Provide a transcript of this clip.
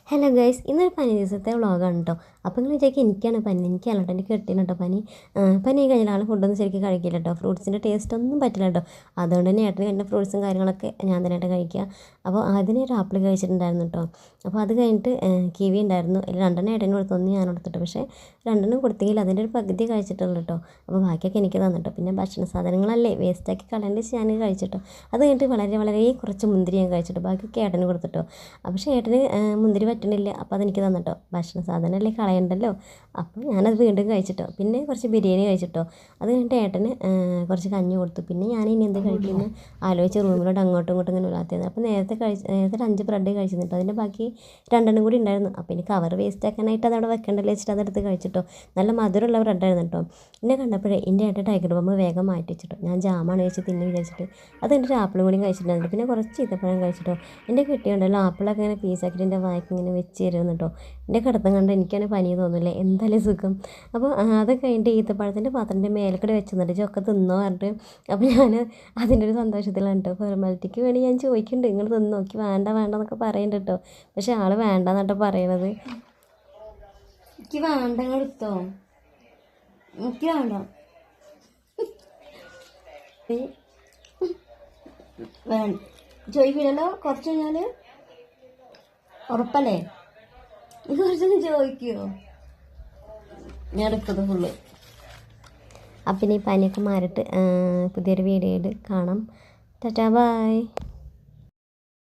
Hello guys, ഇന്നൊരു പനി ദിവസത്തെ വ്ളോഗാണ് കേട്ടോ. അപ്പോൾ നിങ്ങൾ വിചാരിക്കും എനിക്കാണ് പനി, എനിക്കല്ല കേട്ടോ, എനിക്ക് കെട്ടിയാണ് കേട്ടോ പനി. പനി കഴിഞ്ഞാൽ ആൾ ഫുഡൊന്നും ശരിക്കും കഴിക്കില്ല കേട്ടോ, ഫ്രൂട്ട്സിൻ്റെ ടേസ്റ്റ് ഒന്നും പറ്റില്ല കേട്ടോ. അതുകൊണ്ട് തന്നെ ഏട്ടന് കഴിഞ്ഞ ഫ്രൂട്ട്സും കാര്യങ്ങളൊക്കെ ഞാൻ തന്നെയായിട്ട് കഴിക്കുക. അപ്പോൾ അതിന് ഒരു ആപ്പിൾ കഴിച്ചിട്ടുണ്ടായിരുന്നു കേട്ടോ. അപ്പോൾ അത് കഴിഞ്ഞിട്ട് കിവി ഉണ്ടായിരുന്നു, അതിൽ രണ്ടെണ്ണം ഏട്ടന് കൊടുത്തു, ഒന്ന് ഞാൻ കൊടുത്തിട്ട്. പക്ഷേ രണ്ടെണ്ണം കൊടുത്തെങ്കിൽ അതിൻ്റെ ഒരു പകുതി കഴിച്ചിട്ടുള്ളൂ കേട്ടോ. അപ്പോൾ ബാക്കിയൊക്കെ എനിക്ക് തന്നിട്ടോ. പിന്നെ ഭക്ഷണ സാധനങ്ങളല്ലേ വേസ്റ്റാക്കി കളയേണ്ട ഞാൻ കഴിച്ചിട്ടോ. അത് കഴിഞ്ഞിട്ട് വളരെ കുറച്ച് മുന്തിരി ഞാൻ കഴിച്ചിട്ടോ, ബാക്കിയൊക്കെ ഏട്ടന് കൊടുത്തിട്ടോ. പക്ഷേ ഏട്ടന് മുന്തിരി പറ്റണില്ല, അപ്പോൾ അതെനിക്ക് തന്നിട്ടോ. ഭക്ഷണ സാധനമല്ലേ കളയണ്ടല്ലോ, അപ്പോൾ ഞാനത് വീണ്ടും കഴിച്ചിട്ടോ. പിന്നെ കുറച്ച് ബിരിയാണി കഴിച്ചിട്ടോ. അത് കഴിഞ്ഞിട്ട് ഏട്ടന് കുറച്ച് കഞ്ഞി കൊടുത്തു. പിന്നെ ഞാൻ ഇനി എന്ത് കഴിക്കുമെന്ന് ആലോചിച്ച് റൂമിലോട്ട് അങ്ങോട്ടും ഇങ്ങോട്ടും ഇങ്ങനെ ഉലാത്തിയത്. അപ്പോൾ നേരത്തെ ഒരു 5 ബ്രെഡ് കഴിച്ചിട്ടോ. അതിൻ്റെ ബാക്കി 2 കൂടി ഉണ്ടായിരുന്നു. അപ്പോൾ ഇനി കവർ വേസ്റ്റ് ആക്കാനായിട്ട് അതവിടെ വെക്കണ്ടല്ലോ വെച്ചിട്ട് അതെടുത്ത് കഴിച്ചിട്ടോ. നല്ല മധുരമുള്ള ബ്രെഡായിരുന്നു കേട്ടോ. എന്നെ കണ്ടപ്പോഴേ എൻ്റെ ഏട്ടൻ ടൈഗർ ബം വേഗം മാറ്റി വെച്ചിട്ടോ. ഞാൻ ജാമാണ് കഴിച്ച് തിന്നു വിചാരിച്ചിട്ട് അത് എൻ്റെ ആപ്പിളും കൂടി കഴിച്ചിട്ടുണ്ടായിരുന്നു. പിന്നെ കുറച്ച് ഈത്തപ്പഴം കഴിച്ചിട്ടോ. എൻ്റെ കിട്ടിയുണ്ടല്ലോ ആപ്പിളൊക്കെ ഇങ്ങനെ പീസാക്കിയിട്ട് എൻ്റെ വായ്ക്ക് ഇങ്ങനെ വെച്ച് തരുന്നു കേട്ടോ. എൻ്റെ കിടത്തം കണ്ട് എനിക്കാണ് പനി തോന്നില്ലേ, എന്തായാലും സുഖം. അപ്പോൾ അതൊക്കെ കഴിഞ്ഞിട്ട് ഈത്തപ്പഴത്തിൻ്റെ പാത്രത്തിൻ്റെ മേലക്കൂടെ വെച്ച് തന്നിട്ട് ചൊക്കെ തിന്നോ പറഞ്ഞിട്ട്. അപ്പോൾ ഞാൻ അതിൻ്റെ ഒരു സന്തോഷത്തിലാണ് കേട്ടോ. ഫോർമാലിറ്റിക്ക് വേണ്ടി ഞാൻ ചോദിക്കുന്നുണ്ട്, നിങ്ങൾ തിന്ന് നോക്കി, വേണ്ട എന്നൊക്കെ പറയുന്നുണ്ട് കേട്ടോ. പക്ഷേ ആൾ വേണ്ടെന്നിട്ടോ പറയണത്. എനിക്ക് വേണ്ട, എടുത്തോ, എനിക്ക് വേണ്ട. വേണ്ട ചോദിക്കില്ലല്ലോ, കുറച്ച് കഴിഞ്ഞാൽ ഉറപ്പല്ലേ? ഇത് കുറച്ചൊന്ന് ചോദിക്കുമോ? ഞാൻ എടുത്തത് ഫുള്ള്. അപ്പം ഇനി പനിയൊക്കെ മാറിയിട്ട് പുതിയൊരു വീഡിയോയിൽ കാണാം. Tata bye.